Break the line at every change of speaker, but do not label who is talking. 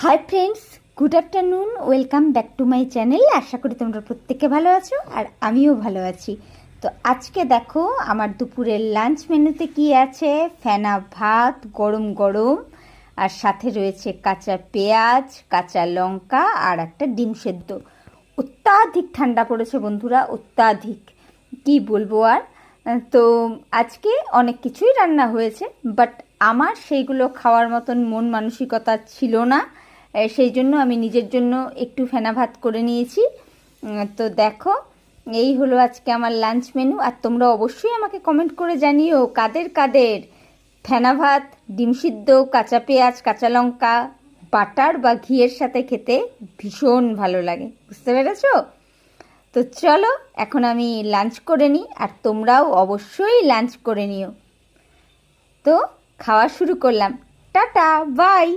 High friends, good afternoon. Welcome back to my channel. আশা করি তোমরা প্রত্যেকে ভালো আছো আর আমিও ভালো আছি। তো আজকে দেখো আমার দুপুরের লাঞ্চ মেনুতে কি আছে। ফেনা ভাত গরম গরম, আর সাথে রয়েছে কাঁচা পেঁয়াজ, কাঁচা লঙ্কা আর একটা ডিম সেদ্ধ। অত্যাধিক ঠান্ডা পড়েছে বন্ধুরা, অত্যাধিক, কি বলবো আর। তো আজকে অনেক কিছুই রান্না হয়েছে, বাট আমার সেইগুলো খাওয়ার মতন মন মানসিকতা ছিল না। সেই জন্য আমি নিজের জন্য একটু ফেনা ভাত করে নিয়েছি। তো দেখো, এই হলো আজকে আমার লাঞ্চ মেনু। আর তোমরা অবশ্যই আমাকে কমেন্ট করে জানিও কাদের কাদের ফেনা ভাত, ডিম সিদ্ধ, কাঁচা পেঁয়াজ, কাঁচা লঙ্কা, বাটার বা ঘিয়ের সাথে খেতে ভীষণ ভালো লাগে। বুঝতে পেরেছো? তো চলো এখন আমি লাঞ্চ করে নিই, আর তোমরাও অবশ্যই লাঞ্চ করে নিও। তো খাওয়া শুরু করলাম। Tata, by.